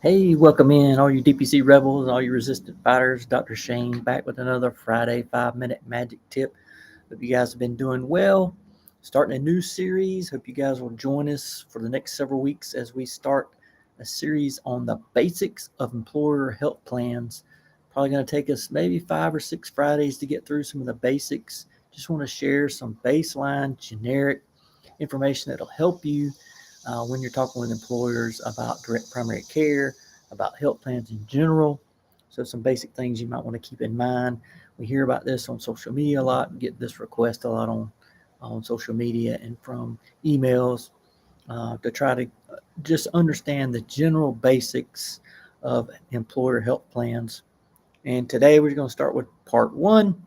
Hey, welcome in all you DPC rebels, all you resistant fighters. Dr. Shane back with another Friday 5-minute magic tip. Hope you guys have been doing well. Starting a new series. Hope you guys will join us for the next several weeks as we start a series on the basics of employer health plans. Probably going to take us maybe 5 or 6 Fridays to get through some of the basics. Just want to share some baseline generic information that'll help you when you're talking with employers about direct primary care, about health plans in general. So, some basic things you might want to keep in mind. We hear about this on social media a lot, we get this request a lot on social media and from emails to try to just understand the general basics of employer health plans. And today we're going to start with part one,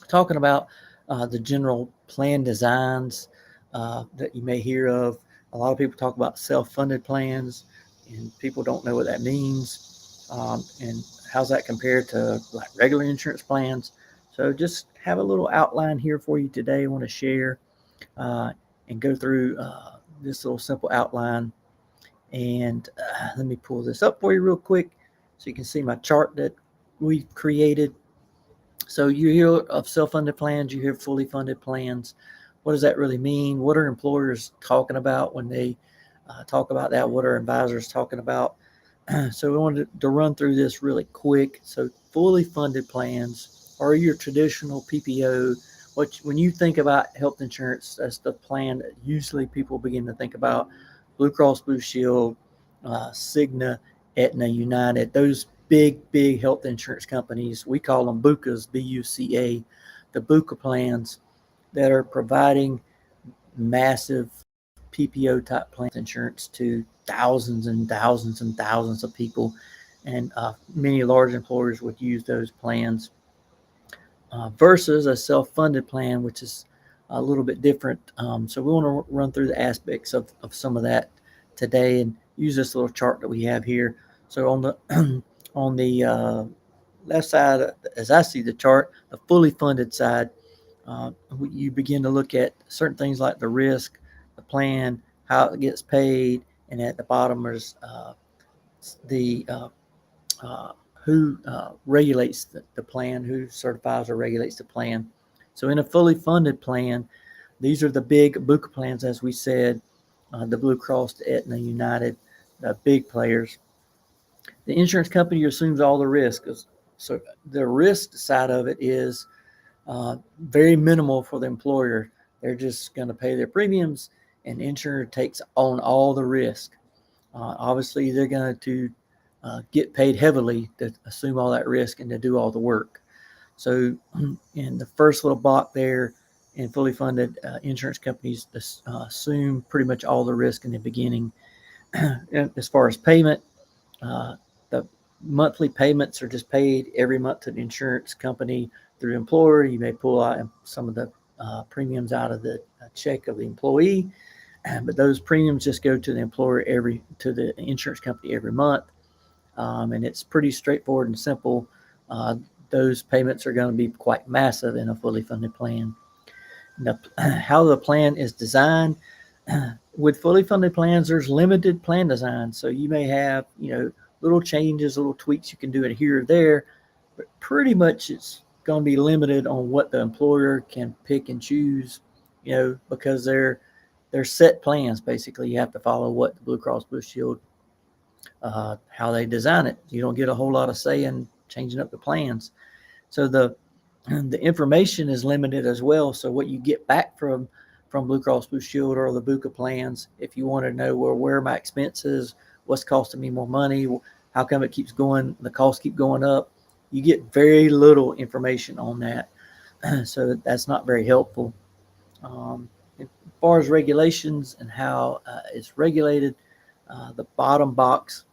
talking about the general plan designs that you may hear of. A lot of people talk about self-funded plans, and people don't know what that means, and how's that compared to like regular insurance plans. So just have a little outline here for you today. I want to share uh, and go through this little simple outline. And let me pull this up for you real quick so you can see my chart that we've created. So you hear of self-funded plans, you hear fully funded plans. What does that really mean? What are employers talking about when they talk about that? What are advisors talking about? So we wanted to run through this really quick. So fully funded plans are your traditional PPO. When you think about health insurance, that's the plan that usually people begin to think about. Blue Cross Blue Shield, Cigna, Aetna, United, those big health insurance companies. We call them BUCAs, BUCA, the BUCA plans that are providing massive PPO type plan insurance to thousands and thousands and thousands of people. And many large employers would use those plans versus a self funded plan, which is a little bit different. So we want to run through the aspects of some of that today and use this little chart that we have here. So on the on the left side, as I see the chart, the fully funded side, you begin to look at certain things like the risk, the plan, how it gets paid, and at the bottom is the uh, who regulates the plan, who certifies or regulates the plan. So in a fully funded plan, these are the big BUCA plans, as we said, the Blue Cross, the Aetna, United, the big players. The insurance company assumes all the risk. So the risk side of it is very minimal for the employer. They're just going to pay their premiums, and the insurer takes on all the risk. Obviously, they're going to get paid heavily to assume all that risk and to do all the work. So, in the first little block there, in fully funded insurance companies assume pretty much all the risk in the beginning. As far as payment, the monthly payments are just paid every month to the insurance company through the employer. You may pull out some of the premiums out of the check of the employee, but those premiums just go to the employer to the insurance company every month, and it's pretty straightforward and simple. Uh, those payments are going to be quite massive in a fully funded plan. How the plan is designed, with fully funded plans, there's limited plan design. So you may have, little changes, little tweaks you can do it here or there, but pretty much it's going to be limited on what the employer can pick and choose, because they're set plans. Basically, you have to follow what the Blue Cross Blue Shield, how they design it. You don't get a whole lot of say in changing up the plans. So the information is limited as well. So what you get back from Blue Cross Blue Shield or the BUCA plans, if you want to know, well, where are my expenses, what's costing me more money, how come it keeps going, the costs keep going up, you get very little information on that. So that's not very helpful. As far as regulations and how it's regulated, the bottom box,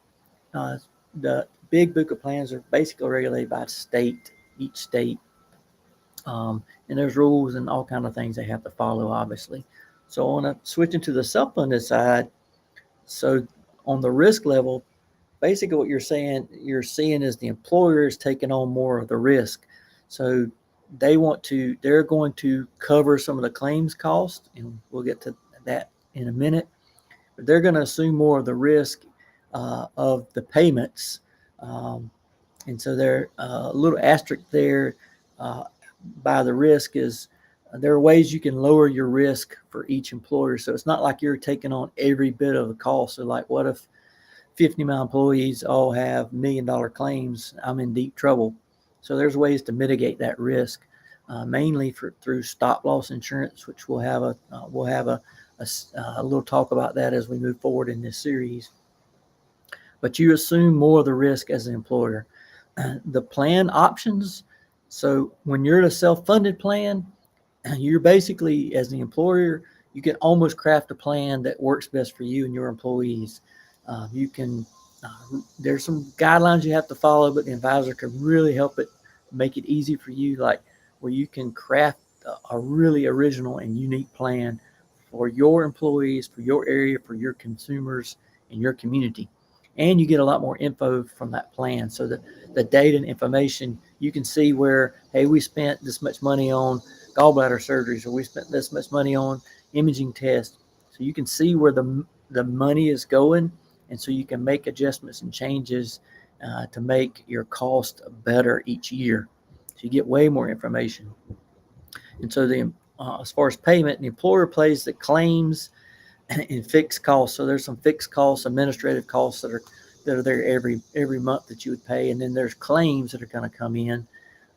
uh, the big BUCA plans are basically regulated by state, each state. And there's rules and all kind of things they have to follow, obviously. So on switching to the self-funded side, so on the risk level, basically what you're seeing is the employer is taking on more of the risk. So they're going to cover some of the claims cost, and we'll get to that in a minute. But they're going to assume more of the risk of the payments. And so there, a little asterisk there by the risk is there are ways you can lower your risk for each employer. So it's not like you're taking on every bit of the cost. So like, what if 50 of my employees all have $1 million claims? I'm in deep trouble. So there's ways to mitigate that risk, mainly through stop loss insurance, which we'll have a little talk about that as we move forward in this series. But you assume more of the risk as an employer. The plan options. So when you're in a self-funded plan, you're basically, as the employer, you can almost craft a plan that works best for you and your employees. You can, there's some guidelines you have to follow, but the advisor can really help it make it easy for you, like where you can craft a really original and unique plan for your employees, for your area, for your consumers, and your community. And you get a lot more info from that plan. So the data and information, you can see where, hey, we spent this much money on gallbladder surgeries, or we spent this much money on imaging tests. So you can see where the money is going, and so you can make adjustments and changes to make your cost better each year. So you get way more information. And so as far as payment, the employer pays the claims and fixed costs. So there's some fixed costs, administrative costs that are there every month that you would pay, and then there's claims that are going to come in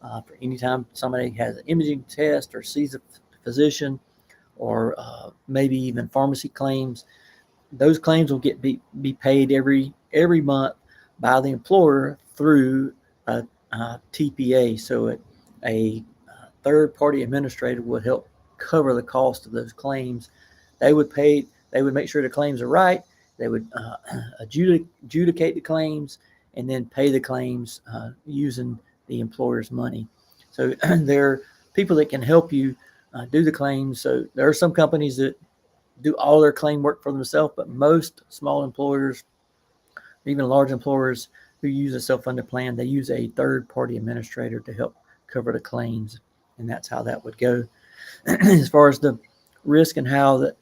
for anytime somebody has an imaging test or sees a physician, or maybe even pharmacy claims. Those claims will be paid every month by the employer through a TPA. So a third party administrator would help cover the cost of those claims. They would make sure the claims are right. They would adjudicate the claims and then pay the claims using the employer's money. So there are people that can help you do the claims. So there are some companies that do all their claim work for themselves, but most small employers, even large employers who use a self-funded plan, they use a third-party administrator to help cover the claims, and that's how that would go. As far as the risk and how the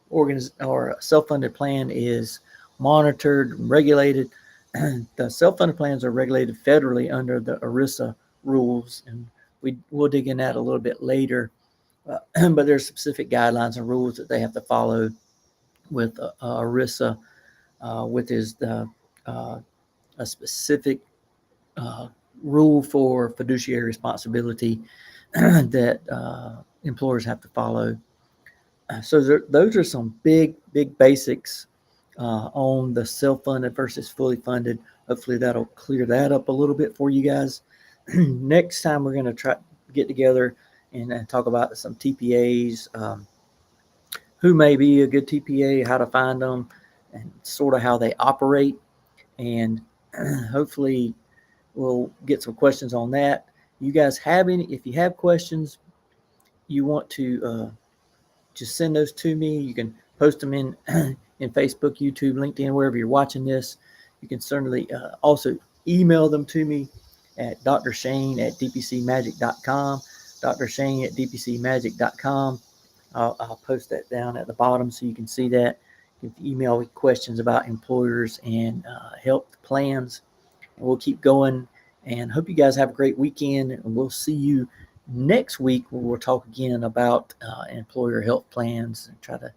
or self-funded plan is monitored and regulated, the self-funded plans are regulated federally under the ERISA rules, and we'll dig in that a little bit later. But there's specific guidelines and rules that they have to follow with ERISA, which is a specific rule for fiduciary responsibility that employers have to follow. So those are some big basics on the self-funded versus fully funded. Hopefully that'll clear that up a little bit for you guys. Next time we're going to try to get together and talk about some TPAs, who may be a good TPA, how to find them, and sort of how they operate. And hopefully we'll get some questions on that. You guys have any? If you have questions, you want to just send those to me. You can post them in Facebook, YouTube, LinkedIn, wherever you're watching this. You can certainly also email them to me at drshane@dpcmagic.com, drshane@dpcmagic.com. I'll post that down at the bottom so you can see that. You can email me questions about employers and health plans. And we'll keep going, and hope you guys have a great weekend, and we'll see you next week when we'll talk again about employer health plans and try to